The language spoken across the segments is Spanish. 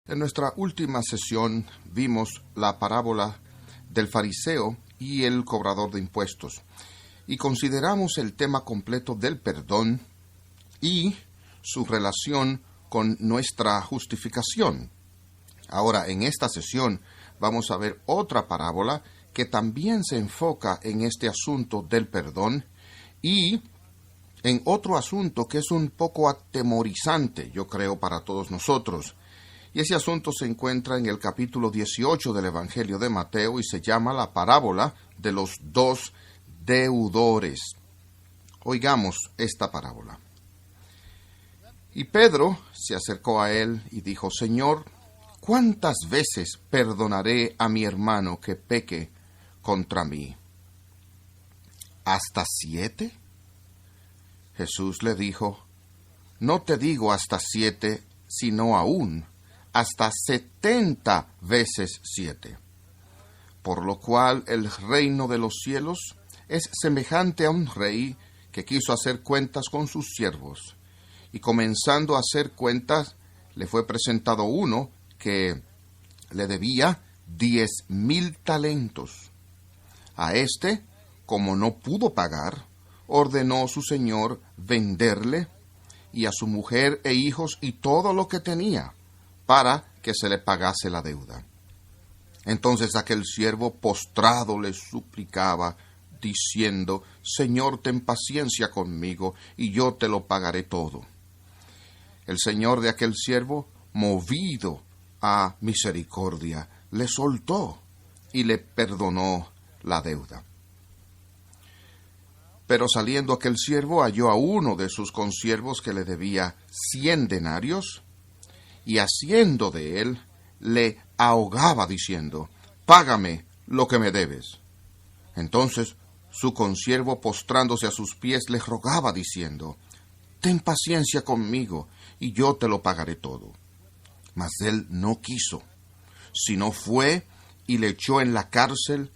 En nuestra última sesión vimos la parábola del fariseo y el cobrador de impuestos y consideramos el tema completo del perdón y su relación con nuestra justificación. Ahora, en esta sesión vamos a ver otra parábola que también se enfoca en este asunto del perdón y en otro asunto que es un poco atemorizante, yo creo, para todos nosotros. Y ese asunto se encuentra en el capítulo 18 del Evangelio de Mateo y se llama la parábola de los dos deudores. Oigamos esta parábola. Y Pedro se acercó a él y dijo: Señor, ¿cuántas veces perdonaré a mi hermano que peque contra mí? ¿Hasta 7? Jesús le dijo: No te digo hasta 7, sino aún hasta 70 veces 7. Por lo cual el reino de los cielos es semejante a un rey que quiso hacer cuentas con sus siervos. Y comenzando a hacer cuentas, le fue presentado uno que le debía 10,000 talentos. A éste, como no pudo pagar, ordenó su señor venderle y a su mujer e hijos y todo lo que tenía, para que se le pagase la deuda. Entonces aquel siervo postrado le suplicaba, diciendo: Señor, ten paciencia conmigo, y yo te lo pagaré todo. El señor de aquel siervo, movido a misericordia, le soltó y le perdonó la deuda. Pero saliendo aquel siervo halló a uno de sus consiervos que le debía 100 denarios, y haciendo de él, le ahogaba diciendo: Págame lo que me debes. Entonces su consiervo, postrándose a sus pies, le rogaba diciendo: Ten paciencia conmigo, y yo te lo pagaré todo. Mas él no quiso, sino fue y le echó en la cárcel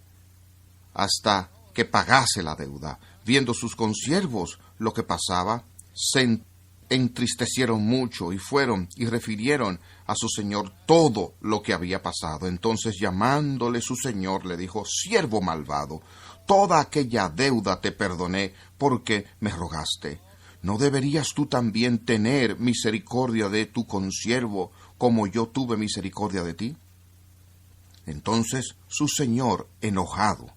hasta que pagase la deuda. Viendo sus consiervos lo que pasaba, se entristecieron mucho y fueron y refirieron a su señor todo lo que había pasado. Entonces, llamándole su señor, le dijo: Siervo malvado, toda aquella deuda te perdoné porque me rogaste. ¿No deberías tú también tener misericordia de tu consiervo como yo tuve misericordia de ti? Entonces su señor, enojado,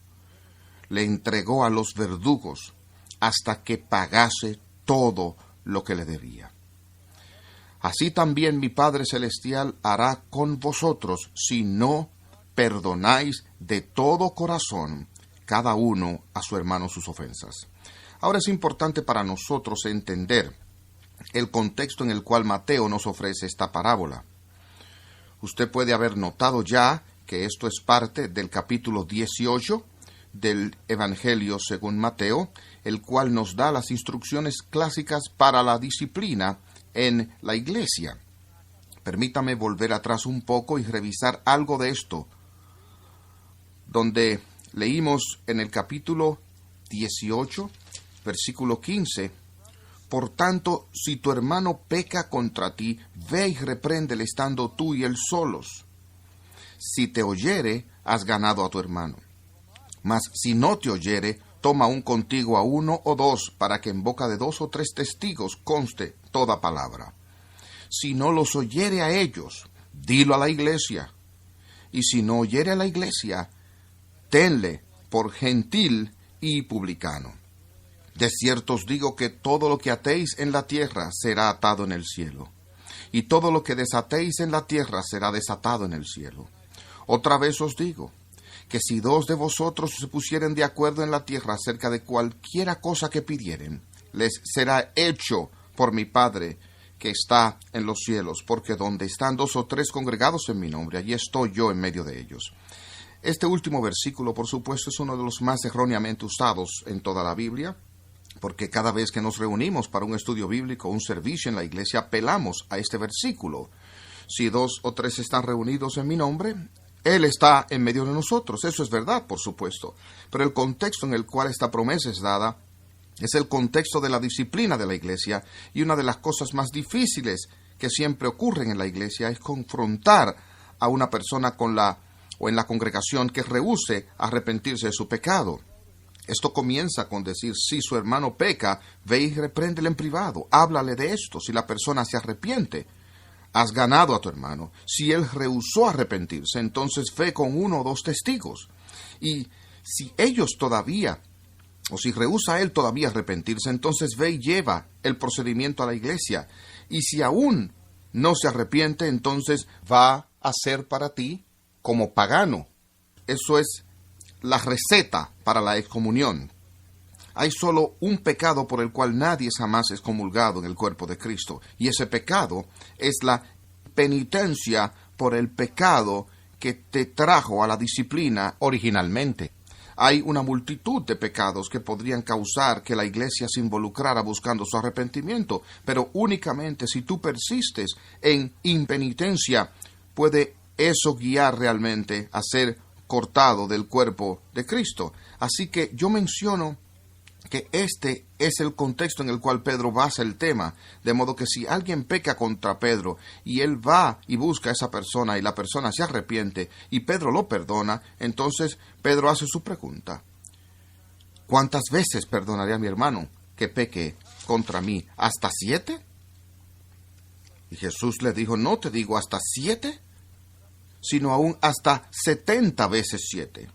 le entregó a los verdugos hasta que pagase todo lo que le debía. Así también mi Padre Celestial hará con vosotros si no perdonáis de todo corazón cada uno a su hermano sus ofensas. Ahora es importante para nosotros entender el contexto en el cual Mateo nos ofrece esta parábola. Usted puede haber notado ya que esto es parte del capítulo 18 del Evangelio según Mateo, el cual nos da las instrucciones clásicas para la disciplina en la iglesia. Permítame volver atrás un poco y revisar algo de esto, donde leímos en el capítulo 18, versículo 15, Por tanto, si tu hermano peca contra ti, ve y repréndele estando tú y él solos. Si te oyere, has ganado a tu hermano. Mas si no te oyere, toma aún contigo a 1 o 2, para que en boca de 2 o 3 testigos conste toda palabra. Si no los oyere a ellos, dilo a la iglesia. Y si no oyere a la iglesia, tenle por gentil y publicano. De cierto os digo que todo lo que atéis en la tierra será atado en el cielo, y todo lo que desatéis en la tierra será desatado en el cielo. Otra vez os digo, que si 2 de vosotros se pusieren de acuerdo en la tierra acerca de cualquiera cosa que pidieren, les será hecho por mi Padre que está en los cielos, porque donde están 2 o 3 congregados en mi nombre, allí estoy yo en medio de ellos. Este último versículo, por supuesto, es uno de los más erróneamente usados en toda la Biblia, porque cada vez que nos reunimos para un estudio bíblico, un servicio en la iglesia, apelamos a este versículo. Si 2 o 3 están reunidos en mi nombre, Él está en medio de nosotros. Eso es verdad, por supuesto. Pero el contexto en el cual esta promesa es dada es el contexto de la disciplina de la iglesia, y una de las cosas más difíciles que siempre ocurren en la iglesia es confrontar a una persona en la congregación que rehúse arrepentirse de su pecado. Esto comienza con decir: si su hermano peca, ve y repréndele en privado, háblale de esto. Si la persona se arrepiente, has ganado a tu hermano. Si él rehusó arrepentirse, entonces ve con 1 o 2 testigos. Y si ellos todavía, o si rehúsa él todavía arrepentirse, entonces ve y lleva el procedimiento a la iglesia. Y si aún no se arrepiente, entonces va a ser para ti como pagano. Eso es la receta para la excomunión. Hay solo un pecado por el cual nadie jamás es comulgado en el cuerpo de Cristo, y ese pecado es la penitencia por el pecado que te trajo a la disciplina originalmente. Hay una multitud de pecados que podrían causar que la iglesia se involucrara buscando su arrepentimiento, pero únicamente si tú persistes en impenitencia, puede eso guiar realmente a ser cortado del cuerpo de Cristo. Así que yo menciono que este es el contexto en el cual Pedro basa el tema, de modo que si alguien peca contra Pedro y él va y busca a esa persona y la persona se arrepiente y Pedro lo perdona, entonces Pedro hace su pregunta: ¿cuántas veces perdonaré a mi hermano que peque contra mí? ¿Hasta 7? Y Jesús le dijo: no te digo hasta 7, sino aún hasta 70 veces 7.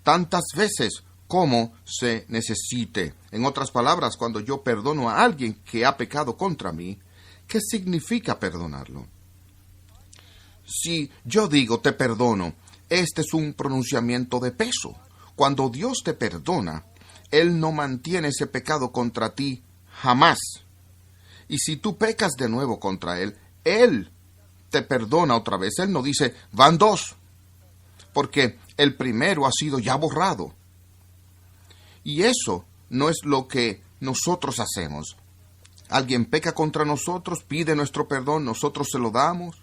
Tantas veces como se necesite. En otras palabras, cuando yo perdono a alguien que ha pecado contra mí, ¿qué significa perdonarlo? Si yo digo te perdono, este es un pronunciamiento de peso. Cuando Dios te perdona, Él no mantiene ese pecado contra ti jamás. Y si tú pecas de nuevo contra Él, Él te perdona otra vez. Él no dice van 2, porque el primero ha sido ya borrado. Y eso no es lo que nosotros hacemos. Alguien peca contra nosotros, pide nuestro perdón, nosotros se lo damos,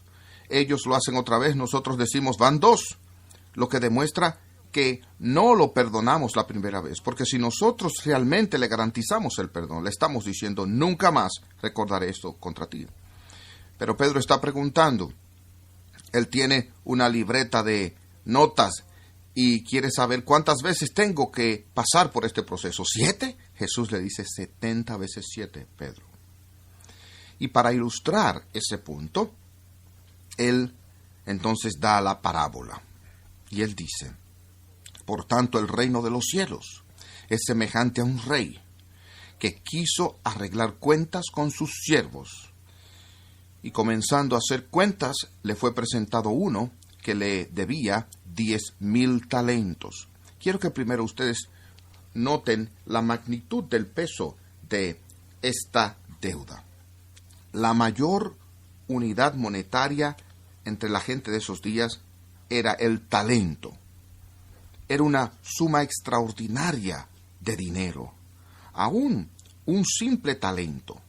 ellos lo hacen otra vez, nosotros decimos van 2, lo que demuestra que no lo perdonamos la primera vez, porque si nosotros realmente le garantizamos el perdón, le estamos diciendo nunca más recordaré esto contra ti. Pero Pedro está preguntando, él tiene una libreta de notas y quiere saber cuántas veces tengo que pasar por este proceso. ¿7? Jesús le dice 70 veces 7, Pedro. Y para ilustrar ese punto, él entonces da la parábola. Y él dice: por tanto, el reino de los cielos es semejante a un rey que quiso arreglar cuentas con sus siervos. Y comenzando a hacer cuentas, le fue presentado uno que le debía 10,000 talentos. Quiero que primero ustedes noten la magnitud del peso de esta deuda. La mayor unidad monetaria entre la gente de esos días era el talento. Era una suma extraordinaria de dinero. Aún un simple talento.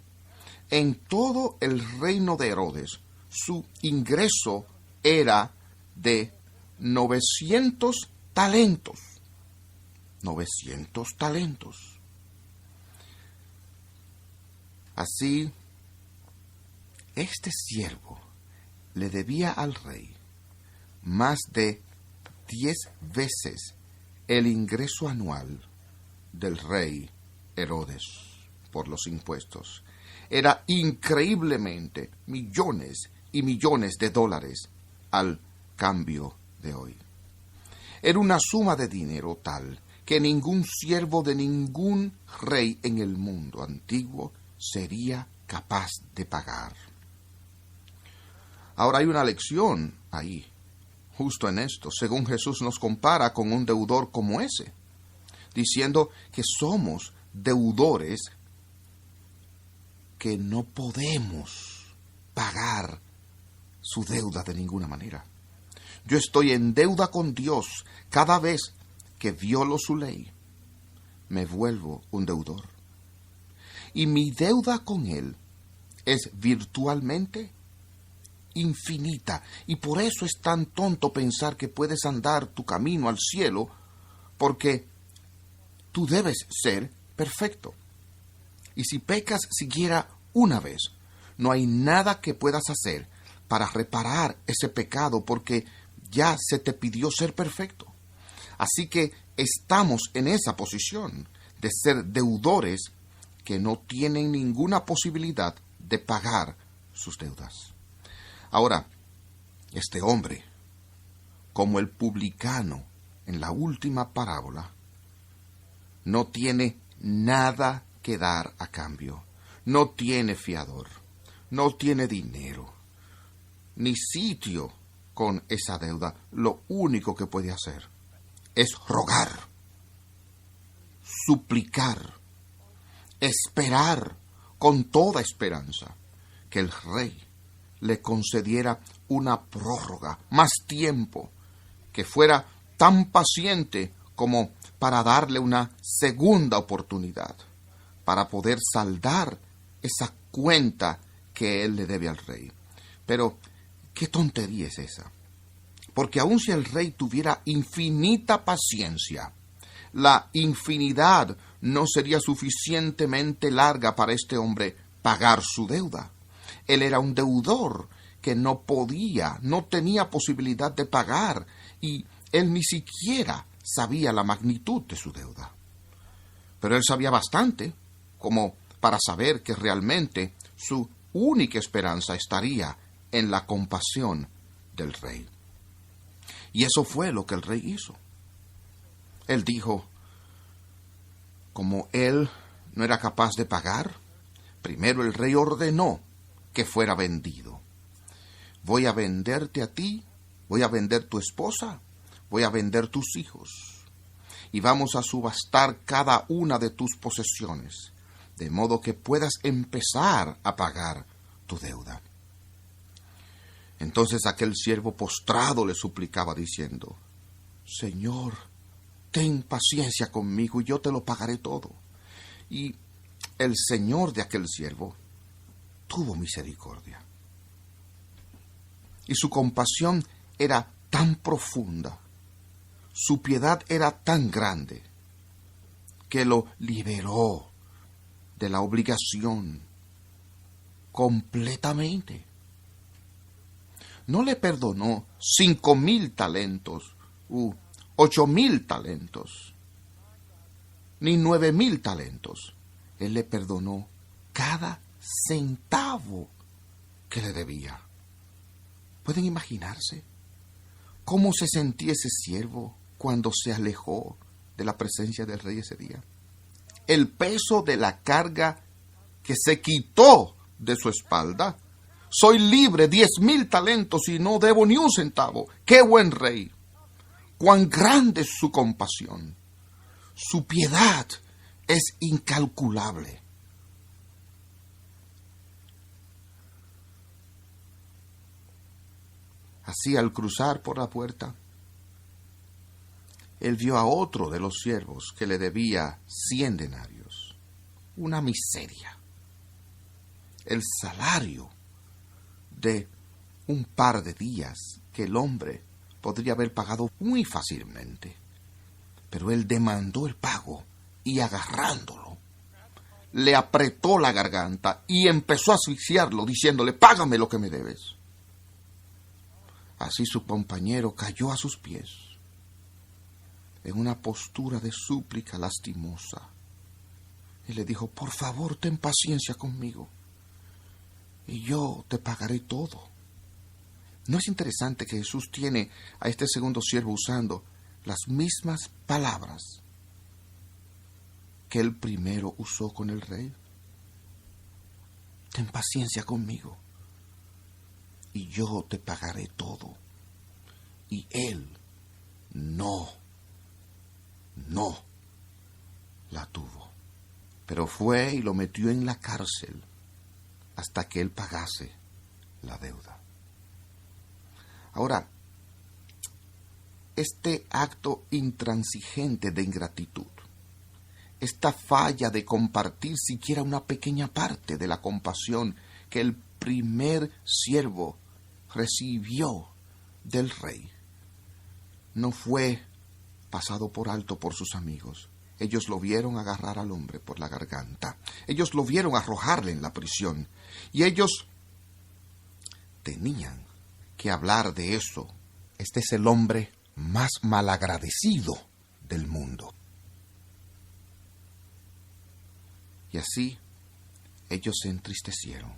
En todo el reino de Herodes, su ingreso era de 900 talentos. 900 talentos. Así, este siervo le debía al rey más de 10 veces el ingreso anual del rey Herodes por los impuestos. Era increíblemente millones y millones de dólares al cambio de hoy. Era una suma de dinero tal que ningún siervo de ningún rey en el mundo antiguo sería capaz de pagar. Ahora hay una lección ahí, justo en esto, según Jesús nos compara con un deudor como ese, diciendo que somos deudores porque no podemos pagar su deuda de ninguna manera. Yo estoy en deuda con Dios. Cada vez que violo su ley, me vuelvo un deudor. Y mi deuda con Él es virtualmente infinita. Y por eso es tan tonto pensar que puedes andar tu camino al cielo, porque tú debes ser perfecto. Y si pecas siquiera una vez, no hay nada que puedas hacer para reparar ese pecado, porque ya se te pidió ser perfecto. Así que estamos en esa posición de ser deudores que no tienen ninguna posibilidad de pagar sus deudas. Ahora, este hombre, como el publicano en la última parábola, no tiene nada que dar a cambio. No tiene fiador, no tiene dinero, ni sitio con esa deuda. Lo único que puede hacer es rogar, suplicar, esperar con toda esperanza que el rey le concediera una prórroga, más tiempo, que fuera tan paciente como para darle una segunda oportunidad, para poder saldar esa cuenta que él le debe al rey. Pero, ¿qué tontería es esa? Porque aun si el rey tuviera infinita paciencia, la infinidad no sería suficientemente larga para este hombre pagar su deuda. Él era un deudor que no tenía posibilidad de pagar, y él ni siquiera sabía la magnitud de su deuda. Pero él sabía bastante como para saber que realmente su única esperanza estaría en la compasión del rey. Y eso fue lo que el rey hizo. Él dijo, como él no era capaz de pagar, primero el rey ordenó que fuera vendido. Voy a venderte a ti, voy a vender tu esposa, voy a vender tus hijos, y vamos a subastar cada una de tus posesiones, de modo que puedas empezar a pagar tu deuda. Entonces aquel siervo postrado le suplicaba diciendo, Señor, ten paciencia conmigo y yo te lo pagaré todo. Y el señor de aquel siervo tuvo misericordia. Y su compasión era tan profunda, su piedad era tan grande, que lo liberó de la obligación completamente. No le perdonó 5,000 talentos, 8,000 talentos, ni 9,000 talentos. Él le perdonó cada centavo que le debía. ¿Pueden imaginarse cómo se sentía ese siervo cuando se alejó de la presencia del rey ese día? El peso de la carga que se quitó de su espalda. Soy libre, 10,000 talentos y no debo ni un centavo. ¡Qué buen rey! ¡Cuán grande es su compasión! Su piedad es incalculable. Así, al cruzar por la puerta, él vio a otro de los siervos que le debía 100 denarios. Una miseria. El salario de un par de días que el hombre podría haber pagado muy fácilmente. Pero él demandó el pago y, agarrándolo, le apretó la garganta y empezó a asfixiarlo diciéndole, págame lo que me debes. Así su compañero cayó a sus pies en una postura de súplica lastimosa y le dijo, por favor, ten paciencia conmigo y yo te pagaré todo. ¿No es interesante que Jesús tiene a este segundo siervo usando las mismas palabras que el primero usó con el rey? Ten paciencia conmigo y yo te pagaré todo. Y él no la tuvo, pero fue y lo metió en la cárcel hasta que él pagase la deuda. Ahora, este acto intransigente de ingratitud, esta falla de compartir siquiera una pequeña parte de la compasión que el primer siervo recibió del rey, no fue pasado por alto por sus amigos. Ellos lo vieron agarrar al hombre por la garganta. Ellos lo vieron arrojarle en la prisión. Y ellos tenían que hablar de eso. Este es el hombre más malagradecido del mundo. Y así ellos se entristecieron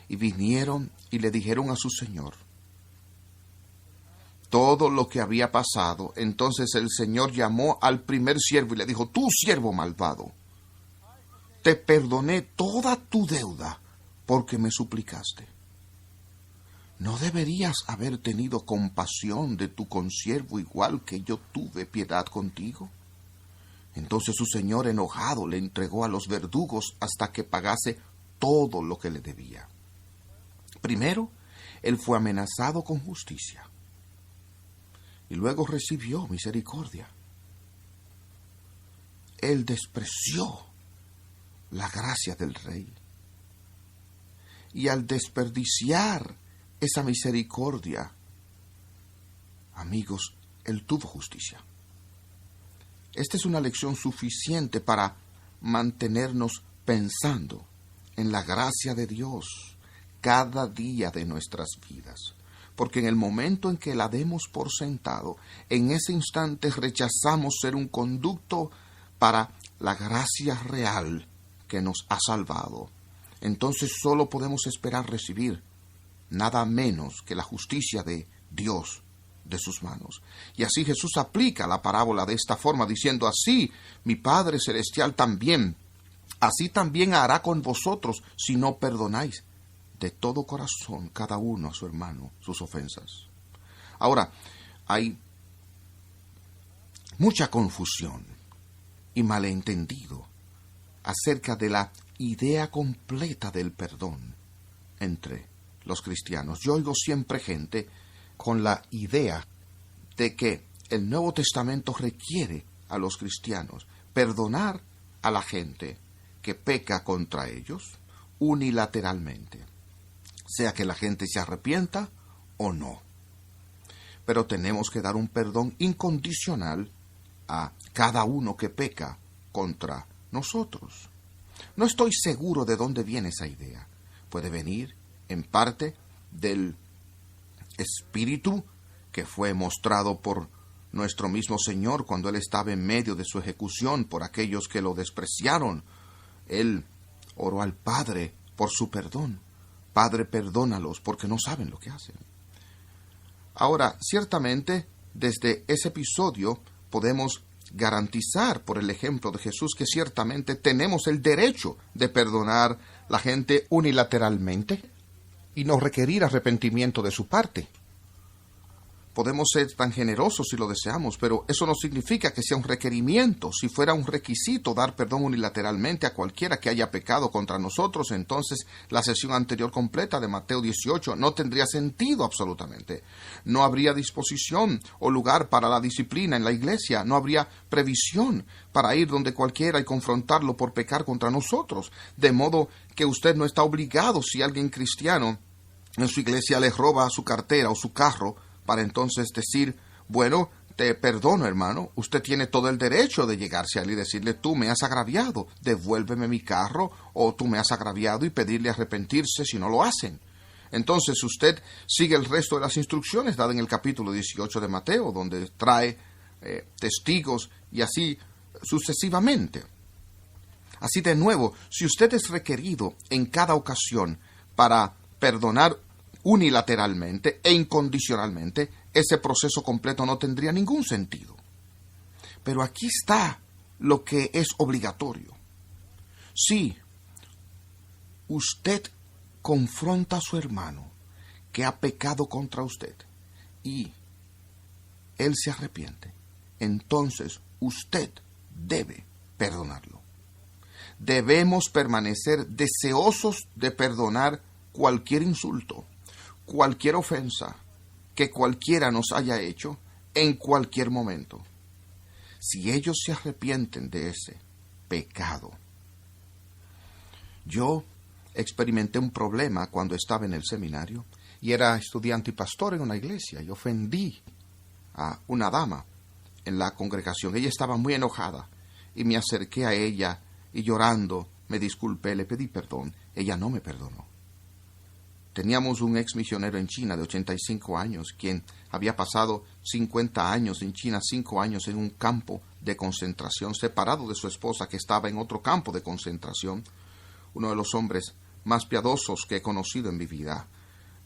y vinieron y le dijeron a su señor todo lo que había pasado. Entonces el Señor llamó al primer siervo y le dijo: tú, siervo malvado, te perdoné toda tu deuda porque me suplicaste. ¿No deberías haber tenido compasión de tu consiervo igual que yo tuve piedad contigo? Entonces su señor, enojado, le entregó a los verdugos hasta que pagase todo lo que le debía. Primero, él fue amenazado con justicia y luego recibió misericordia. Él despreció la gracia del rey, y al desperdiciar esa misericordia, amigos, él tuvo justicia. Esta es una lección suficiente para mantenernos pensando en la gracia de Dios cada día de nuestras vidas. Porque en el momento en que la demos por sentado, en ese instante rechazamos ser un conducto para la gracia real que nos ha salvado. Entonces solo podemos esperar recibir nada menos que la justicia de Dios de sus manos. Y así Jesús aplica la parábola de esta forma, diciendo: así mi Padre Celestial también, así también hará con vosotros si no perdonáis de todo corazón cada uno a su hermano sus ofensas. Ahora, hay mucha confusión y malentendido acerca de la idea completa del perdón entre los cristianos. Yo oigo siempre gente con la idea de que el Nuevo Testamento requiere a los cristianos perdonar a la gente que peca contra ellos unilateralmente, sea que la gente se arrepienta o no. Pero tenemos que dar un perdón incondicional a cada uno que peca contra nosotros. No estoy seguro de dónde viene esa idea. Puede venir en parte del espíritu que fue mostrado por nuestro mismo Señor cuando Él estaba en medio de su ejecución por aquellos que lo despreciaron. Él oró al Padre por su perdón. Padre, perdónalos porque no saben lo que hacen. Ahora, ciertamente, desde ese episodio podemos garantizar por el ejemplo de Jesús que ciertamente tenemos el derecho de perdonar la gente unilateralmente y no requerir arrepentimiento de su parte. Podemos ser tan generosos si lo deseamos, pero eso no significa que sea un requerimiento. Si fuera un requisito dar perdón unilateralmente a cualquiera que haya pecado contra nosotros, entonces la sesión anterior completa de Mateo 18 no tendría sentido absolutamente. No habría disposición o lugar para la disciplina en la iglesia. No habría previsión para ir donde cualquiera y confrontarlo por pecar contra nosotros. De modo que usted no está obligado, si alguien cristiano en su iglesia le roba su cartera o su carro, para entonces decir: bueno, te perdono, hermano, usted tiene todo el derecho de llegarse a él y decirle: tú me has agraviado, devuélveme mi carro, o tú me has agraviado, y pedirle arrepentirse si no lo hacen. Entonces usted sigue el resto de las instrucciones dadas en el capítulo 18 de Mateo, donde trae testigos y así sucesivamente. Así de nuevo, si usted es requerido en cada ocasión para perdonar unilateralmente e incondicionalmente, ese proceso completo no tendría ningún sentido. Pero aquí está lo que es obligatorio. Si usted confronta a su hermano que ha pecado contra usted y él se arrepiente, entonces usted debe perdonarlo. debemos permanecer deseosos de perdonar cualquier insulto, cualquier ofensa que cualquiera nos haya hecho en cualquier momento. Si ellos se arrepienten de ese pecado. Yo experimenté un problema cuando estaba en el seminario y era estudiante y pastor en una iglesia y ofendí a una dama en la congregación. Ella estaba muy enojada y me acerqué a ella y llorando me disculpé, le pedí perdón. Ella no me perdonó. Teníamos un ex misionero en China de 85 años, quien había pasado 50 años en China, 5 años en un campo de concentración, separado de su esposa que estaba en otro campo de concentración. Uno de los hombres más piadosos que he conocido en mi vida.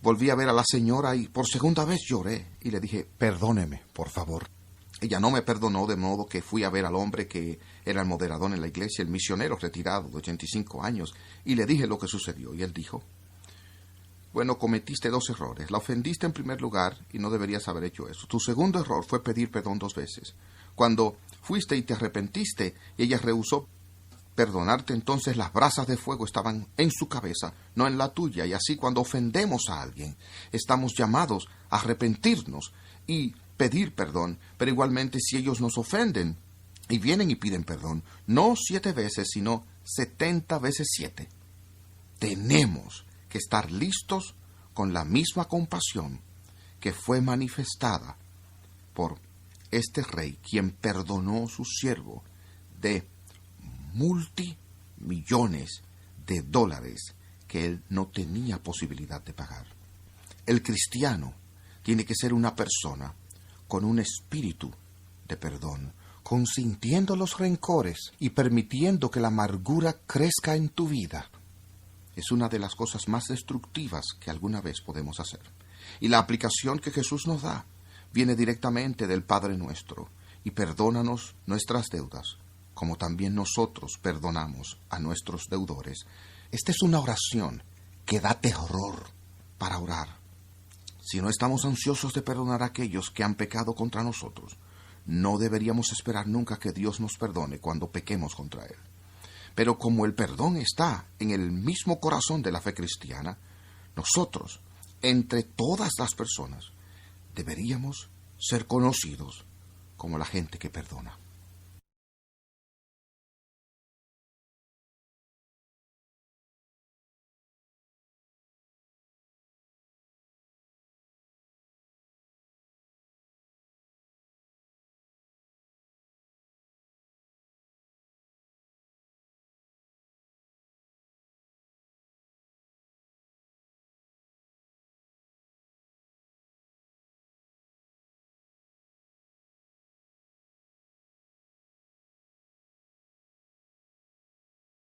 Volví a ver a la señora y por segunda vez lloré y le dije, perdóneme, por favor. Ella no me perdonó, de modo que fui a ver al hombre que era el moderador en la iglesia, el misionero retirado de 85 años, y le dije lo que sucedió. Y él dijo, bueno, cometiste 2 errores. La ofendiste en primer lugar y no deberías haber hecho eso. Tu segundo error fue pedir perdón 2 veces. Cuando fuiste y te arrepentiste y ella rehusó perdonarte, entonces las brasas de fuego estaban en su cabeza, no en la tuya. Y así cuando ofendemos a alguien, estamos llamados a arrepentirnos y pedir perdón. Pero igualmente si ellos nos ofenden y vienen y piden perdón, no 7 veces, sino 70 veces 7. Tenemos que estar listos con la misma compasión que fue manifestada por este rey, quien perdonó a su siervo de multimillones de dólares que él no tenía posibilidad de pagar. El cristiano tiene que ser una persona con un espíritu de perdón, consintiendo los rencores y permitiendo que la amargura crezca en tu vida. Es una de las cosas más destructivas que alguna vez podemos hacer. Y la aplicación que Jesús nos da viene directamente del Padre nuestro. Y perdónanos nuestras deudas, como también nosotros perdonamos a nuestros deudores. Esta es una oración que da terror para orar. Si no estamos ansiosos de perdonar a aquellos que han pecado contra nosotros, no deberíamos esperar nunca que Dios nos perdone cuando pequemos contra Él. Pero como el perdón está en el mismo corazón de la fe cristiana, nosotros, entre todas las personas, deberíamos ser conocidos como la gente que perdona.